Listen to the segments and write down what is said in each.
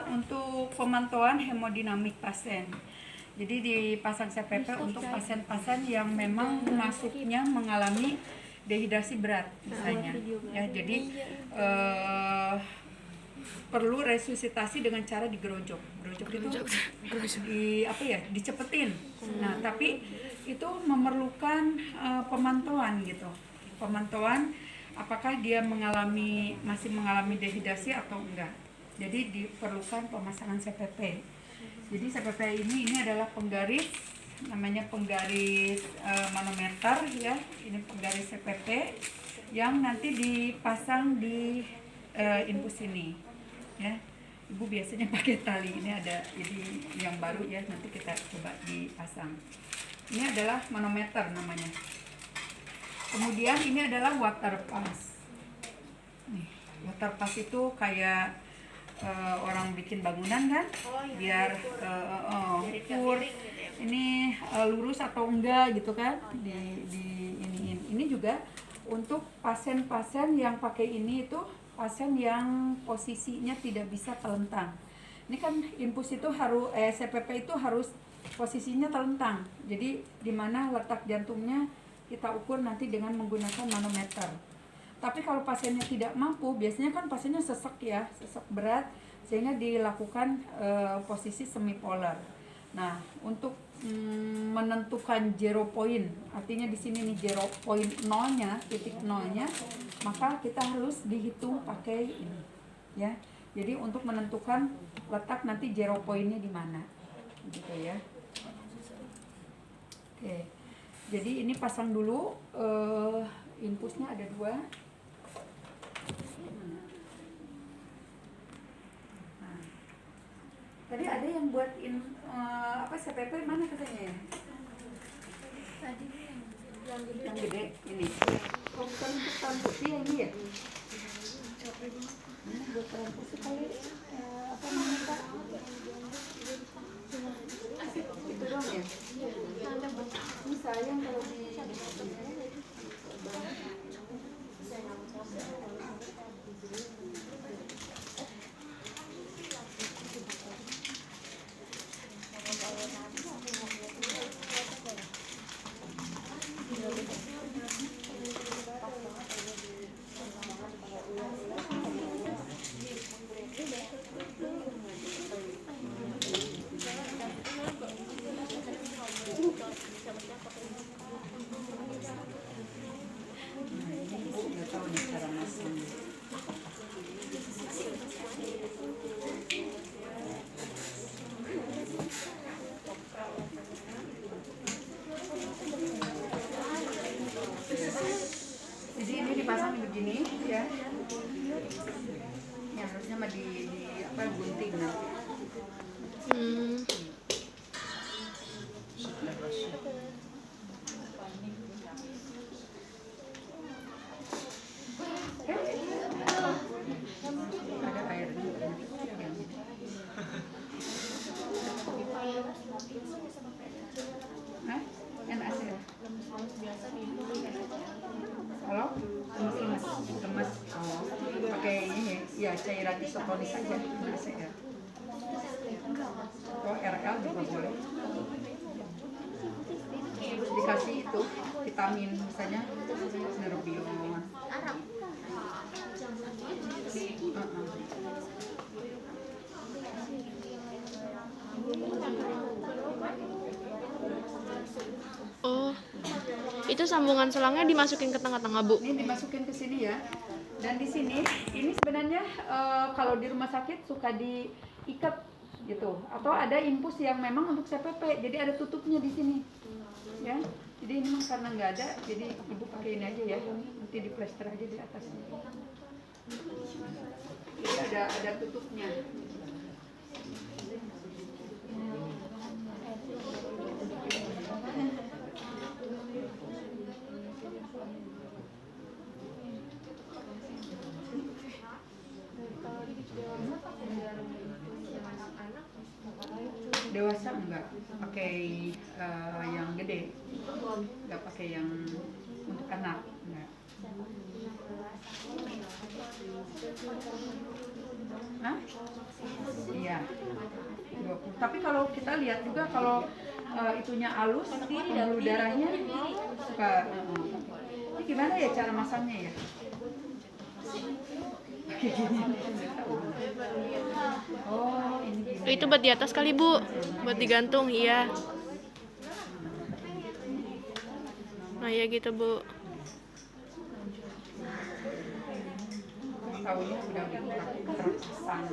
untuk pemantauan hemodinamik pasien. Jadi dipasang CPP untuk pasien-pasien yang memang masuknya mengalami dehidrasi berat misalnya. Ya, jadi perlu resusitasi dengan cara digerojok. Gerojok itu dicepetin. Nah, tapi itu memerlukan pemantauan gitu. Pemantauan apakah dia masih mengalami dehidrasi atau enggak. Jadi diperlukan pemasangan CPP. Jadi CPP ini adalah penggaris, namanya penggaris manometer ya. Ini penggaris CPP yang nanti dipasang di infus ini ya. Ibu biasanya pakai tali, ini ada jadi yang baru ya, nanti kita coba dipasang. Ini adalah manometer namanya. Kemudian ini adalah water pass. Nih, water pass itu kayak orang bikin bangunan kan, biar ukur ini lurus atau enggak gitu kan, ini juga untuk pasien-pasien yang pakai ini itu pasien yang posisinya tidak bisa telentang. Ini kan infus itu harus CPP itu harus posisinya telentang. Jadi di mana letak jantungnya kita ukur nanti dengan menggunakan manometer. Tapi kalau pasiennya tidak mampu, biasanya kan pasiennya sesek ya, sesek berat, sehingga dilakukan posisi semipolar. Nah, untuk menentukan zero point, artinya di sini nih zero point nolnya, titik nolnya, maka kita harus dihitung pakai ini, ya. Jadi untuk menentukan letak nanti zero pointnya di mana, gitu ya. Oke, jadi ini pasang dulu, infusnya ada 2. Tadi ada yang buat CPP mana katanya ya? Tadi yang gede ini. Oh, bukan untuk transfusi yang ini ya? Buat transfusi kali apa namanya Pak? Itu dong ya? Ini sayang kalau di dipasang begini ya. Ya harusnya mah di gunting nanti. Ada air juga. Enak sih. Halo? Lemes. Oh, pakai ini ya cairan isotonik aja. Ya. Oh, RL juga boleh. Dikasih itu vitamin misalnya Nerbion. Oh, itu sambungan selangnya dimasukin ke tengah-tengah, Bu? Ini dimasukin ke sini ya. Dan di sini, ini sebenarnya kalau di rumah sakit suka diikat gitu. Atau ada infus yang memang untuk CPP, jadi ada tutupnya di sini. Ya. Jadi ini karena nggak ada, jadi ibu pakai ini aja ya. Nanti di plester aja di atasnya. Jadi ada tutupnya. Dewasa enggak pakai yang gede, enggak pakai yang untuk anak, enggak. Hah? Iya. 20. Tapi kalau kita lihat juga kalau itunya halus, pembuluh darahnya suka. Ini gimana ya cara masangnya ya? Kayak gini. Oh, ini gini. Itu buat di atas kali, Bu. Buat digantung, iya. Nah, ya gitu, Bu. Tahunya udah terpasang.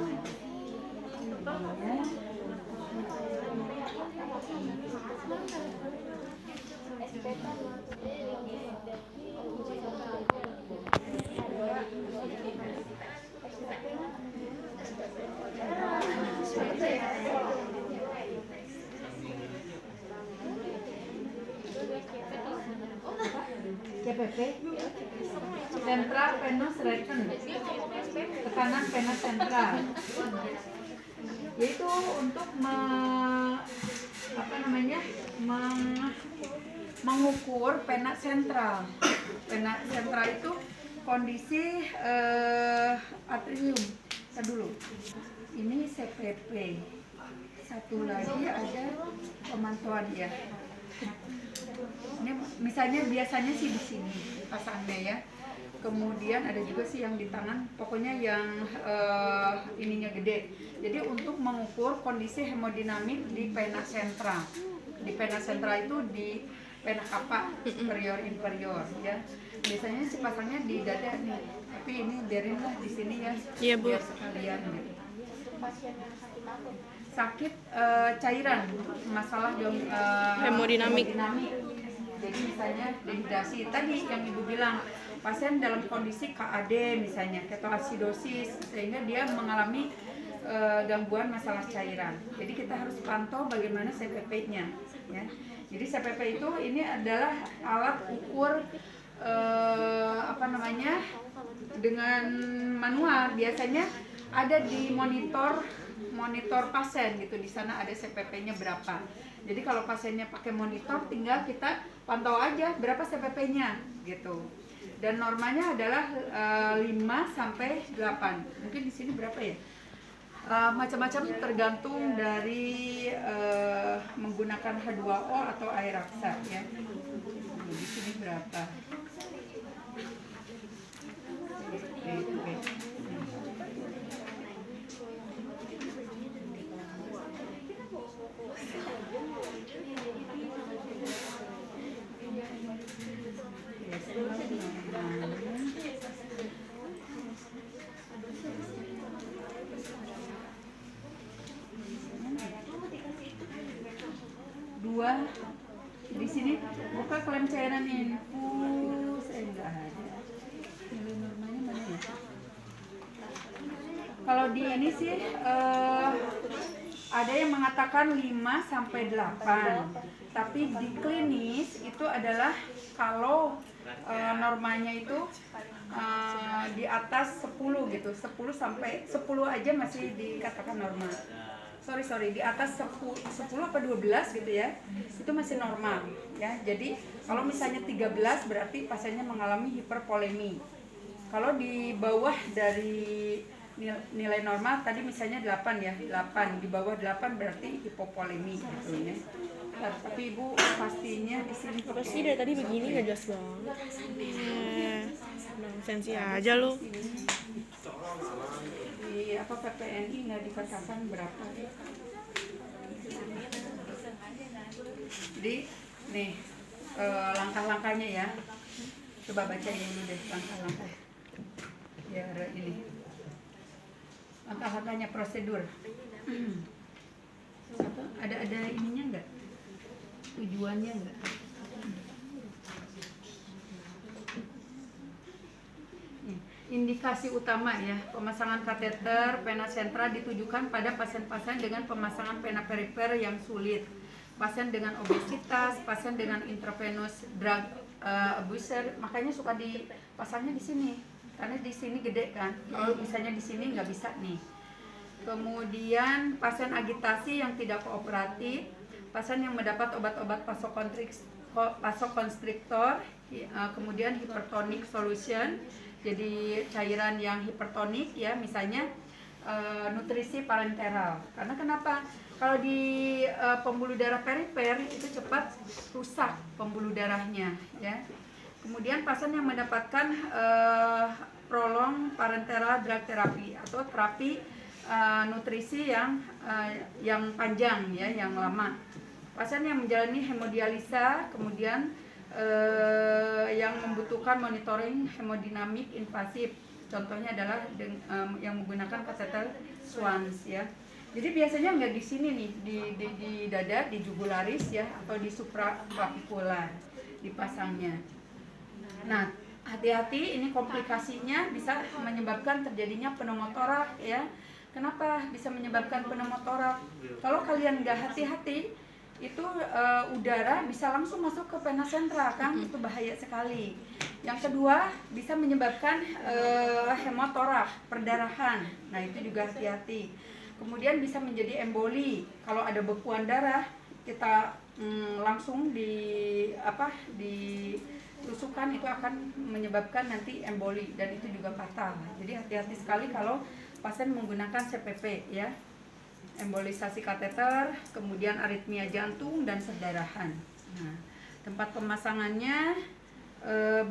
CPP Central Venous Return, tekanan vena sentral, yaitu untuk mengukur vena sentral. Vena sentral itu kondisi atrium. Dulu ini CPP, satu lagi ada pemantauan ya. Ini misalnya biasanya sih di sini pasangnya ya. Kemudian ada juga sih yang di tangan, pokoknya yang ininya gede. Jadi untuk mengukur kondisi hemodinamik di vena sentral. Di vena sentral itu di vena cava superior inferior ya. Biasanya sih pasangnya di dada nih. Tapi ini biarinlah di sini ya. Iya, Bu. Biar sekalian gitu. Sakit cairan, masalah Hemodinamik. Jadi misalnya dehidrasi tadi yang Ibu bilang, pasien dalam kondisi KAD misalnya ketoasidosis, sehingga dia mengalami gangguan masalah cairan. Jadi kita harus pantau bagaimana CPP-nya ya. Jadi CPP itu ini adalah alat ukur dengan manual. Biasanya ada di monitor pasien gitu, di sana ada CPP-nya berapa. Jadi kalau pasiennya pakai monitor, tinggal kita pantau aja berapa CPP-nya gitu. Dan normanya adalah 5 sampai 8. Mungkin di sini berapa ya? Macam-macam tergantung dari menggunakan H2O atau air raksa ya. Di sini berapa? Dua di sini buka klaim cairan infus, enggak ada. Nilai normalnya mana ya? Kalau di ini sih ada yang mengatakan 5 sampai 8. Tapi di klinis itu adalah kalau normanya itu di atas 10 gitu. 10 sampai 10 aja masih dikatakan normal. Sorry, di atas 10 apa 12 gitu ya, itu masih normal ya. Jadi kalau misalnya 13 berarti pasiennya mengalami hipervolemi. Kalau di bawah dari nilai normal tadi misalnya 8 ya, 8 di bawah 8 berarti hipovolemi gitu ya. Nah, tapi Ibu pastinya di sini Apa sih dari tadi begini nggak jelas banget. Sensi aja lu. Di apa PPNI nggak dikatakan berapa. Jadi nih langkah-langkahnya ya. Coba bacain dulu deh langkah-langkah. Ya ini. Langkah-langkahnya prosedur. Ada ininya enggak? Tujuannya enggak? Indikasi utama ya, pemasangan kateter vena sentral ditujukan pada pasien-pasien dengan pemasangan vena perifer yang sulit, pasien dengan obesitas, pasien dengan intravenous drug abuser, makanya suka dipasangnya di sini, karena di sini gede kan. Kalau misalnya di sini nggak bisa nih. Kemudian pasien agitasi yang tidak kooperatif, pasien yang mendapat obat-obat vasokonstriktor, kemudian hypertonic solution. Jadi cairan yang hipertonik ya, misalnya nutrisi parenteral. Karena kenapa? Kalau di pembuluh darah perifer itu cepat rusak pembuluh darahnya, ya. Kemudian pasien yang mendapatkan prolong parenteral drug therapy atau terapi nutrisi yang panjang, ya, yang lama. Pasien yang menjalani hemodialisa, kemudian yang membutuhkan monitoring hemodinamik invasif. Contohnya adalah yang menggunakan kateter Schwann, ya. Jadi biasanya nggak di sini nih, di dada, di jugularis, ya, atau di supraclavicular dipasangnya. Nah, hati-hati, ini komplikasinya bisa menyebabkan terjadinya pneumotoraks, ya. Kenapa bisa menyebabkan pneumotoraks? Kalau kalian nggak hati-hati, itu udara bisa langsung masuk ke vena sentra, kan? Itu bahaya sekali. Yang kedua, bisa menyebabkan hemotoraks, perdarahan. Nah, itu juga hati-hati. Kemudian bisa menjadi emboli. Kalau ada bekuan darah, kita langsung ditusukkan, itu akan menyebabkan nanti emboli dan itu juga fatal. Jadi hati-hati sekali kalau pasien menggunakan CPP, ya. Embolisasi kateter, kemudian aritmia jantung dan perdarahan. Nah, tempat pemasangannya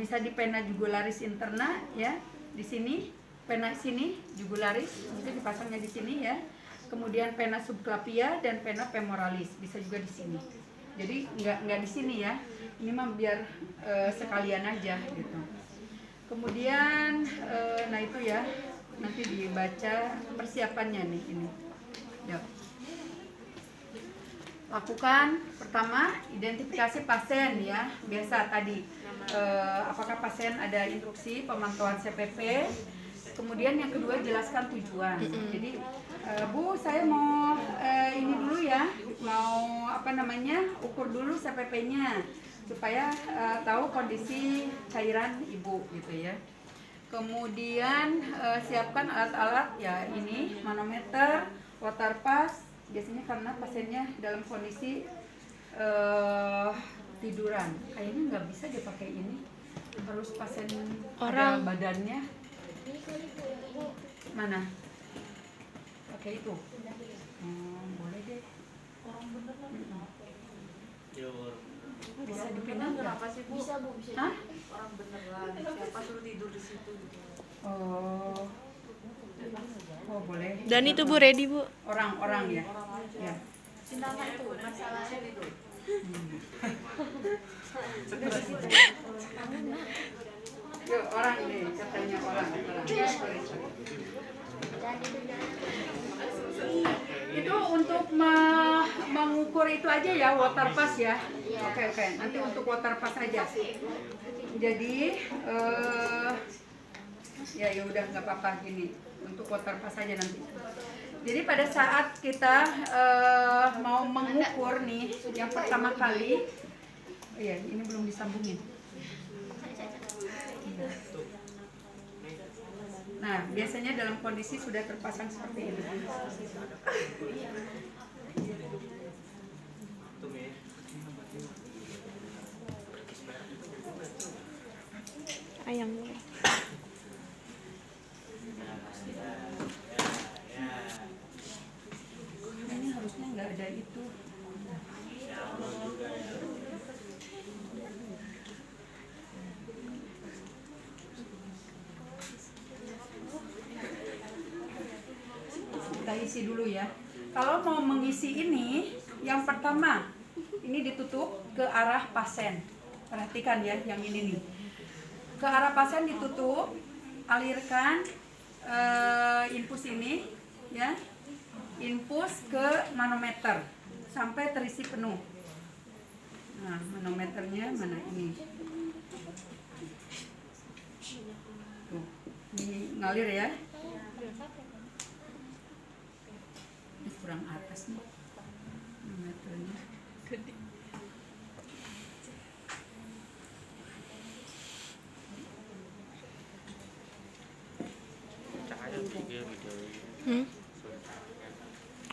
bisa di pena jugularis interna, ya. Di sini, pena sini jugularis, itu dipasangnya di sini, ya. Kemudian pena subclavia dan pena femoralis bisa juga di sini. Jadi nggak di sini, ya. Ini mah biar sekalian aja gitu. Kemudian nah itu, ya, nanti dibaca persiapannya nih ini. Yuk. Lakukan pertama identifikasi pasien, ya, biasa tadi apakah pasien ada instruksi pemantauan CPP. Kemudian yang kedua jelaskan tujuan. Jadi Bu, saya mau ini dulu, ya, mau ukur dulu CPP-nya supaya tahu kondisi cairan ibu gitu, ya. Kemudian siapkan alat-alat, ya, ini manometer, water pass, biasanya karena pasiennya dalam kondisi tiduran. Kayaknya nggak bisa dipakai ini, harus pasien ada badannya. Mana? Pakai itu? Boleh deh. Bisa dipindah nggak? Bisa Bu, bisa. Hah? Orang beneran. Siapa suruh tidur di situ gitu. Oh, boleh. Dan itu Bu ready Bu. Orang-orang, ya. Ya. Cinta itu masalahnya itu. Yuk, orang ini katanya orang. Itu untuk mengukur itu aja, ya, water pass, ya. Oke. Nanti untuk water pass aja. Jadi ya udah nggak apa-apa gini. Untuk water pass aja nanti. Jadi pada saat kita mau mengukur nih yang pertama kali, iya, ini belum disambungin. Nah, biasanya dalam kondisi sudah terpasang seperti ini. Ayam. Ini harusnya nggak ada itu. Kita isi dulu, ya. Kalau mau mengisi ini, yang pertama ini ditutup ke arah pasien. Perhatikan, ya, yang ini nih. Ke arah pasien ditutup, alirkan infus ini, ya. Infus ke manometer sampai terisi penuh. Nah, manometernya mana ini? Tuh, ini ngalir, ya. Ini kurang atas nih manometernya.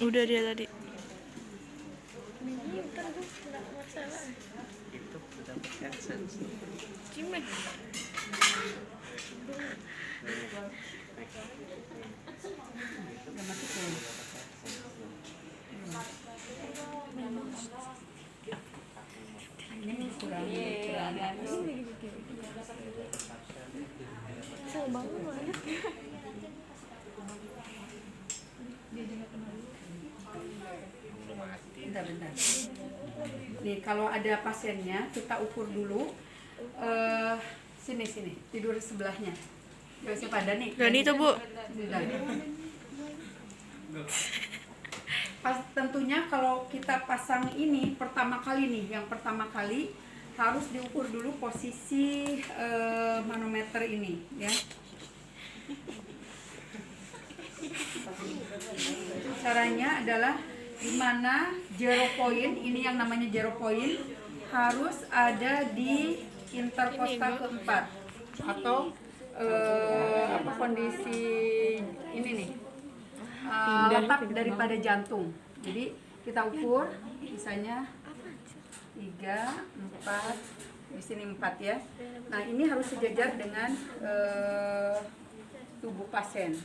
Udah dia tadi. Itu sudah AdSense. Cimet. bentar. Nih kalau ada pasiennya kita ukur dulu. Sini tidur sebelahnya. Gak usah pada nih. Dani tuh Bu. Udah. Tentunya kalau kita pasang ini pertama kali nih, yang pertama kali harus diukur dulu posisi manometer ini ya. Caranya adalah dimana zero point, ini yang namanya zero point harus ada di interkostal keempat atau apa kondisi ini nih letak daripada jantung. Jadi kita ukur misalnya 3, 4, di sini 4 ya. Nah ini harus sejajar dengan tubuh pasien.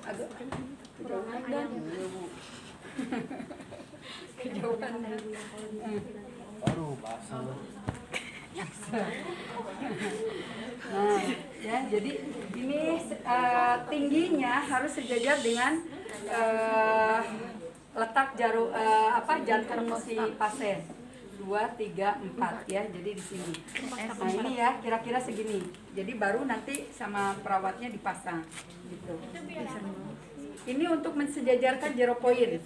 Agak kejauhan kejauhan. Aduh, basah. Nah, ya, jadi ini tingginya harus sejajar dengan letak jantung si pasien. 2, 3, 4 ya. Jadi di sini. Nah, ini ya kira-kira segini. Jadi baru nanti sama perawatnya dipasang gitu. Ini untuk mensejajarkan zero point.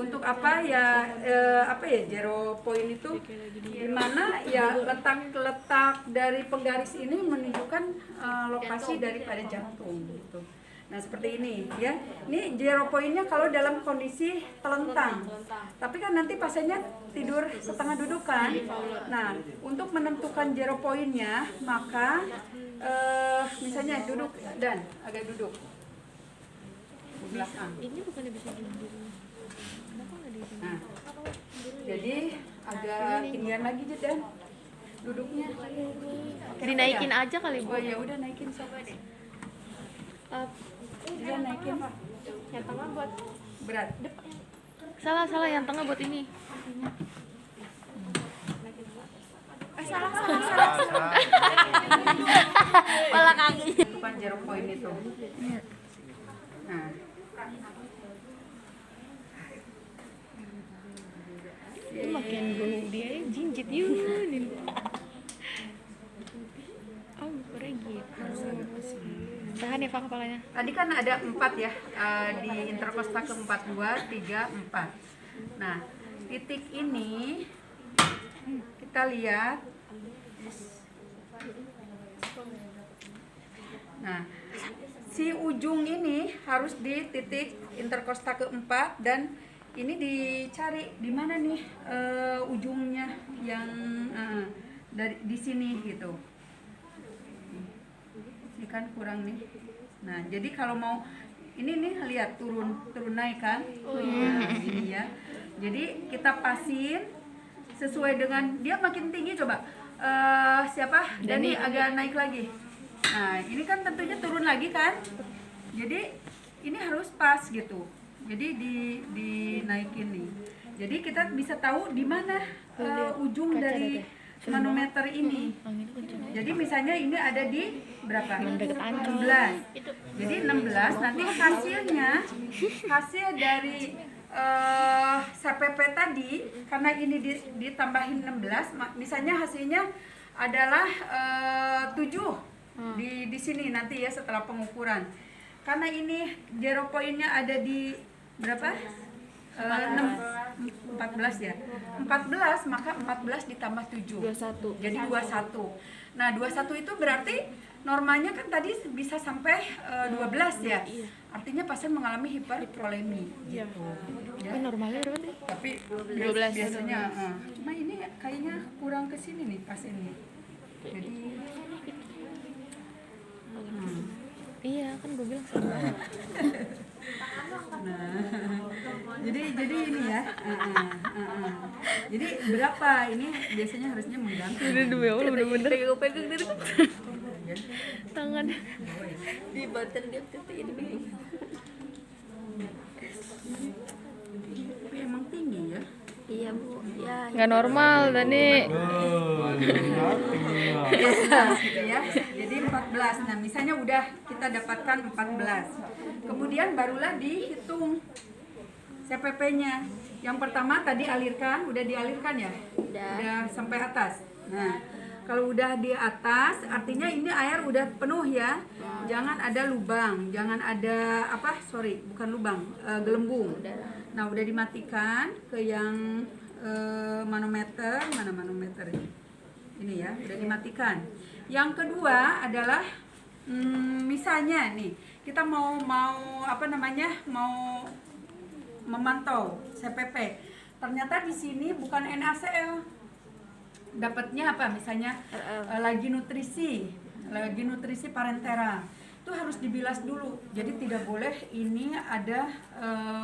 Untuk apa ya zero point itu dimana ya letak dari penggaris ini menunjukkan lokasi daripada jantung gitu. Nah seperti ini ya. Ini zero pointnya kalau dalam kondisi telentang. Tapi kan nanti pasiennya tidur setengah duduk kan. Nah untuk menentukan zero pointnya maka misalnya duduk dan agak duduk belakang. Ini bukan bisa duduk. Nah, jadi agak tinggian lagi dan duduknya. Dinaikin aja kali Bu. Oh ya udah naikin coba deh. Udah naikin. Yang tengah buat Berat. salah yang tengah buat ini. Salah. Malah kaki. Bukan zero point itu. Nah. Ini makin gunung dia jinjit yun. Oh, pergi. Tahan ya Pak kepalanya. Tadi kan ada 4 ya di interkostal keempat 2, 3, 4. Nah titik ini kita lihat. Nah si ujung ini harus di titik interkostal keempat dan ini dicari di mana nih ujungnya yang dari di sini gitu. Ini kan kurang nih. Nah, jadi kalau mau ini nih lihat turun naik kan? Nah, gini ya. Jadi kita pasin sesuai dengan dia makin tinggi coba. Siapa? Dani agak naik lagi. Nah, ini kan tentunya turun lagi kan? Jadi ini harus pas gitu. Jadi dinaikin nih. Jadi kita bisa tahu di mana ujung dari manometer ini. Jadi misalnya ini ada di berapa? 16. Jadi 16 nanti hasil dari CPP tadi karena ini ditambahin 16, misalnya hasilnya adalah 7 di sini nanti ya setelah pengukuran. Karena ini zero point-nya ada di berapa? 14 ya. 14 maka 14 ditambah 7. 21. Jadi 21. Nah, 21 itu berarti normanya kan tadi bisa sampai 12 ya. Artinya pasien mengalami hipervolemi gitu. Ya. Normalnya berapa sih? Tapi 12. biasanya cuma ini kayaknya kurang ke sini nih pasiennya. Jadi Iya, kan gue bilang sama. jadi ini ya. Jadi berapa ini biasanya harusnya mengganggu. Udah demi Allah bener-bener pegang dari tangan di badan dia titik ini. Tapi emang tinggi ya. Iya Bu, ya. Nggak normal Dani. Gitu ya. Jadi 14. Nah, misalnya udah kita dapatkan 14. Kemudian barulah dihitung CPP-nya. Yang pertama tadi alirkan, udah dialirkan ya? Udah. Sampai atas. Nah, kalau udah di atas, artinya ini air udah penuh ya. Jangan ada lubang, jangan ada bukan lubang, gelembung. Nah, udah dimatikan ke yang manometer, mana manometer ini? Ini ya, udah dimatikan. Yang kedua adalah misalnya nih, kita mau memantau CPP. Ternyata di sini bukan NaCl. Dapatnya apa? Misalnya lagi nutrisi parentera. Itu harus dibilas dulu. Jadi tidak boleh ini ada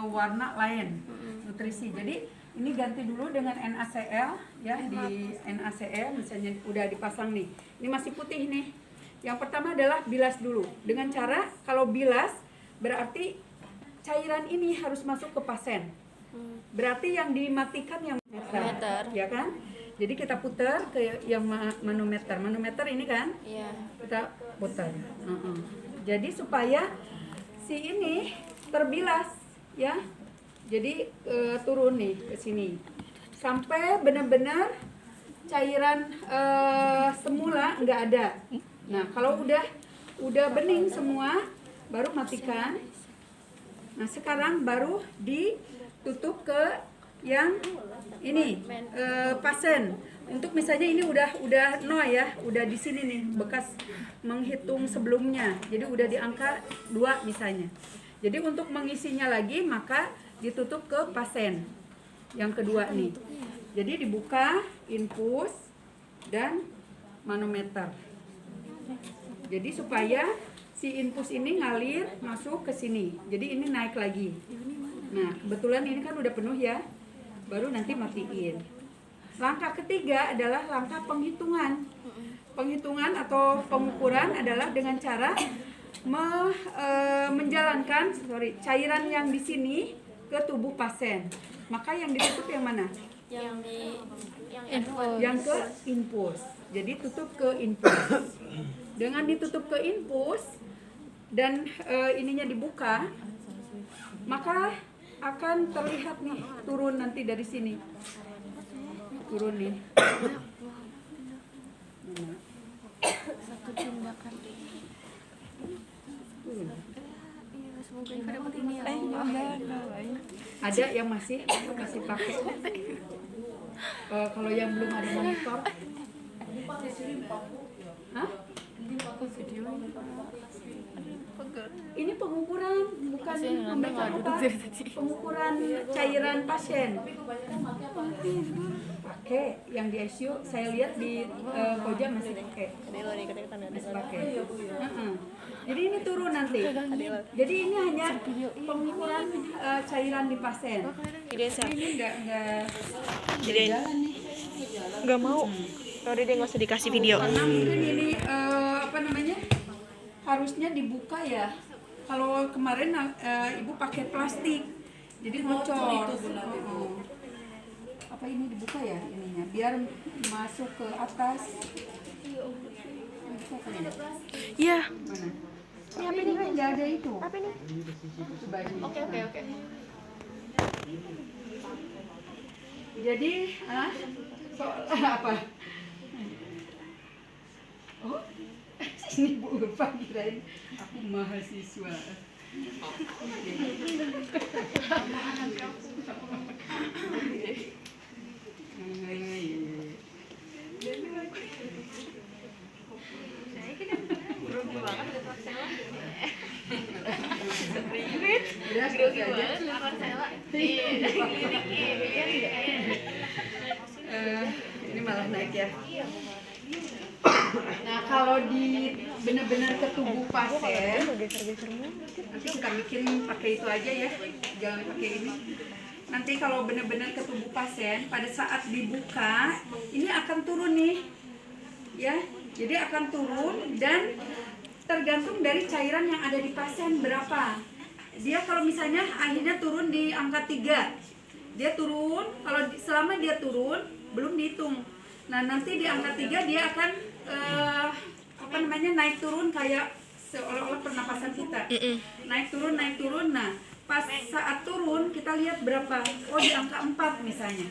warna lain nutrisi. Jadi ini ganti dulu dengan NaCl ya, di NaCl misalnya udah dipasang nih. Ini masih putih nih. Yang pertama adalah bilas dulu. Dengan cara kalau bilas berarti cairan ini harus masuk ke pasien. Berarti yang dimatikan yang Manometer. ya kan? Jadi kita putar ke yang manometer. Manometer ini kan? Iya. Kita putar. Jadi supaya si ini terbilas ya. Jadi turun nih ke sini. Sampai benar-benar cairan semula nggak ada. Nah, kalau udah bening semua baru matikan. Nah, sekarang baru ditutup ke yang ini pasien. Untuk misalnya ini udah no ya, udah di sini nih bekas menghitung sebelumnya. Jadi udah di angka 2 misalnya. Jadi untuk mengisinya lagi maka ditutup ke pasien. Yang kedua nih. Jadi dibuka infus dan manometer. Jadi supaya si infus ini ngalir masuk ke sini. Jadi ini naik lagi. Nah, kebetulan ini kan udah penuh ya. Baru nanti matiin. Langkah ketiga adalah langkah penghitungan. Penghitungan atau pengukuran adalah dengan cara menjalankan cairan yang di sini ke tubuh pasien. Maka yang ditutup yang mana? Yang ke infus. Jadi tutup ke infus. Dengan ditutup ke infus dan ininya dibuka, maka akan terlihat nih turun nanti dari sini. Turun nih. Satu tindakan. Semoga dapat ini ya. Ada yang masih pakai. Kalau yang belum ada monitor, hah? Ini pengukuran bukan pengukuran cairan pasien. Pakai yang di ICU saya lihat di Koja masih pakai. Masih pakai. Jadi ini turun nanti. Jadi ini hanya pengukuran cairan di pasien. Ini enggak jalan nih. Nggak mau. Udah dia nggak usah dikasih video. Karena mungkin ini harusnya dibuka ya. Kalau kemarin ibu pakai plastik, jadi ngocor. Apa ini dibuka ya ininya, biar masuk ke atas. Iya. Mana? Tapi ini kan nggak ada itu. Apa ini? Coba ini. Oke. Jadi, soal apa? Oh, ini Bu Urfa kirain aku mahasiswa. Ini malah naik ya. Nah, kalau di benar-benar ke tubuh pasien, nanti kita bikin pakai itu aja ya, jangan pakai ini. Nanti kalau benar-benar ke tubuh pasien, pada saat dibuka, ini akan turun nih, ya. Jadi akan turun dan tergantung dari cairan yang ada di pasien berapa. Dia kalau misalnya akhirnya turun di angka 3, dia turun, kalau selama dia turun belum dihitung. Nah, nanti di angka 3 dia akan naik turun kayak seolah-olah pernapasan kita. Naik turun. Nah, pas saat turun kita lihat berapa, oh di angka 4 misalnya.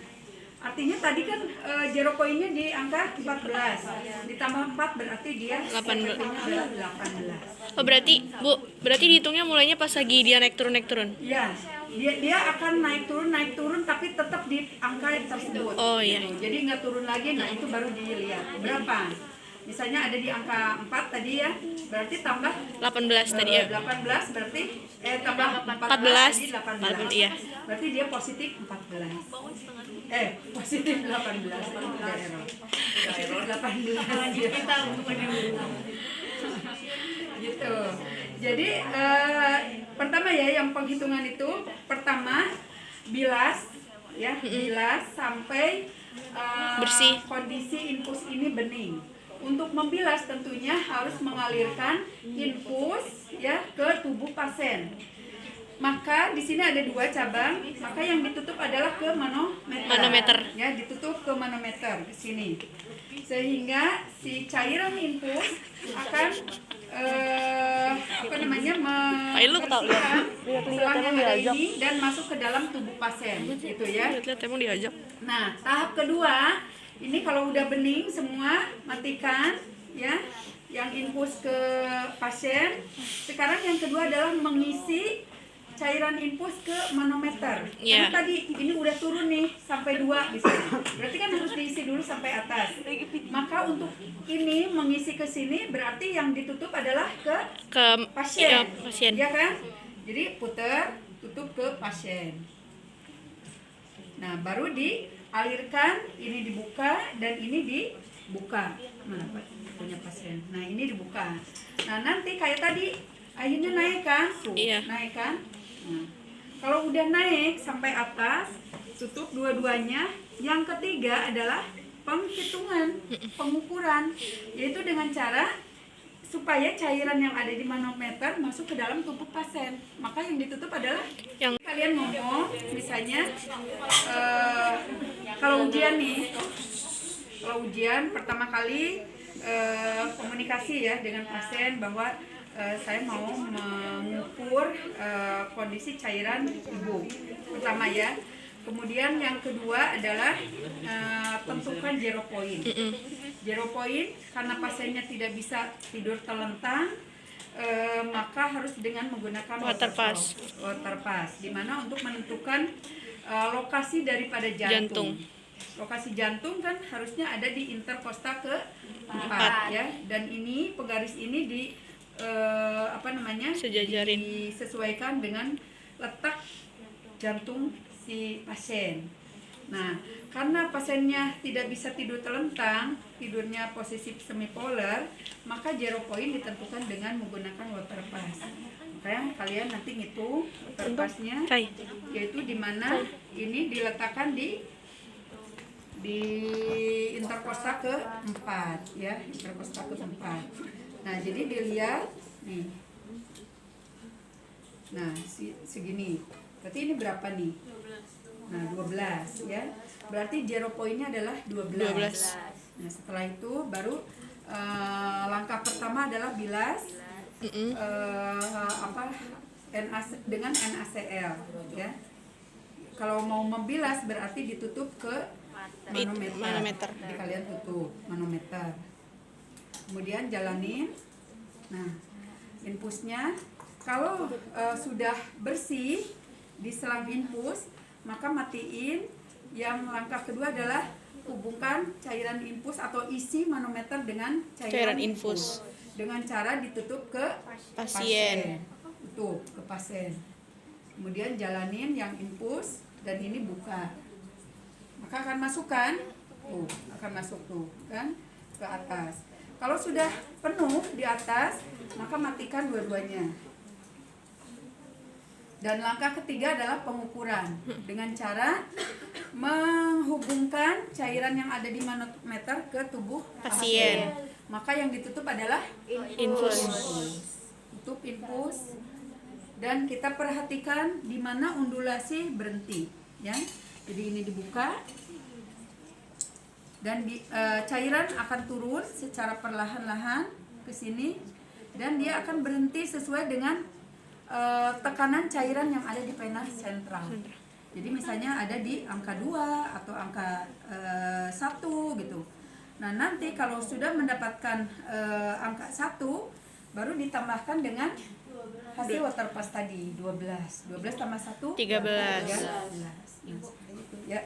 Artinya tadi kan zero point-nya di angka 14, ditambah 4 berarti dia 18. adalah 18. Oh berarti Bu, berarti dihitungnya mulainya pas lagi dia naik turun. Ya, dia akan naik turun tapi tetap di angka tersebut. Oh iya. Gitu. Jadi nggak turun lagi, nah itu baru dilihat berapa. Misalnya ada di angka 4 tadi ya, berarti tambah 18 tadi ya. 18 berarti tambah 14 14. jadi 18. Iya. Berarti dia positif 14. Positif 18. Udah error. 18 ya. Gitu. Jadi pertama ya yang penghitungan itu pertama bilas ya, bilas sampai Bersih. kondisi infus ini bening. Untuk membilas tentunya harus mengalirkan infus ya ke tubuh pasien. Maka di sini ada 2 cabang, maka yang ditutup adalah ke manometer. Ya, ditutup ke manometer ke sini. Sehingga si cairan infus akan membersihkan selang yang ada ini dan masuk ke dalam tubuh pasien gitu ya. Lihat emang diajak. Nah, tahap kedua, ini kalau udah bening semua, matikan ya yang infus ke pasien. Sekarang yang kedua adalah mengisi cairan infus ke manometer. Iya. Karena tadi ini udah turun nih sampai 2 di sini. Berarti kan harus diisi dulu sampai atas. Maka untuk ini mengisi ke sini berarti yang ditutup adalah ke pasien. Ya, pasien. Ya kan? Jadi putar, tutup ke pasien. Nah, baru dialirkan, ini dibuka dan ini dibuka. Mana Pak? Punya pasien. Nah, ini dibuka. Nah, nanti kayak tadi akhirnya naik kan? Tuh, Iya. naik kan? Nah, kalau udah naik sampai atas, tutup dua-duanya. Yang ketiga adalah penghitungan, pengukuran, yaitu dengan cara supaya cairan yang ada di manometer masuk ke dalam tubuh pasien. Maka yang ditutup adalah Yang kalian ngomong, misalnya kalau ujian nih, kalau ujian pertama kali komunikasi ya dengan pasien bahwa saya mau mengukur kondisi cairan ibu pertama ya. Kemudian yang kedua adalah tentukan zero point. Zero point karena pasiennya tidak bisa tidur telentang, maka harus dengan menggunakan water pass, di mana untuk menentukan lokasi daripada jantung. Lokasi jantung kan harusnya ada di interkosta ke-4 ya, dan ini penggaris ini sejajarin. disesuaikan dengan letak jantung si pasien. Nah, karena pasiennya tidak bisa tidur telentang, tidurnya posisi semipolar, maka zero point ditentukan dengan menggunakan water pass. Makanya kalian nanti ngitung water pass-nya, yaitu di mana ini diletakkan di interkosta ke-4 ya, interkosta ke-4. Nah, jadi dilihat nih. Nah, segini. Berarti ini berapa nih? Nah, 12 ya. Berarti zero point-nya adalah 12. Nah, setelah itu baru langkah pertama adalah bilas dengan NaCl ya. Kalau mau membilas berarti ditutup ke manometer. Jadi kalian tutup manometer. Kemudian jalanin. Nah, infusnya kalau sudah bersih di selang infus, maka matiin. Yang langkah kedua adalah hubungkan cairan infus atau isi manometer dengan cairan infus dengan cara ditutup ke pasien. Tutup ke pasien. Kemudian jalanin yang infus dan ini buka. Maka akan masukkan, akan masuk tuh kan ke atas. Kalau sudah penuh di atas, maka matikan dua-duanya. Dan langkah ketiga adalah pengukuran dengan cara menghubungkan cairan yang ada di manometer ke tubuh pasien. Maka yang ditutup adalah infus. Tutup infus dan kita perhatikan di mana undulasi berhenti, ya. Jadi ini dibuka dan cairan akan turun secara perlahan-lahan ke sini dan dia akan berhenti sesuai dengan tekanan cairan yang ada di vena sentral. Jadi misalnya ada di angka 2 atau angka 1 gitu. Nah nanti kalau sudah mendapatkan angka 1 baru ditambahkan dengan hasil water pass tadi 12 tambah 1 13. 13. Ya.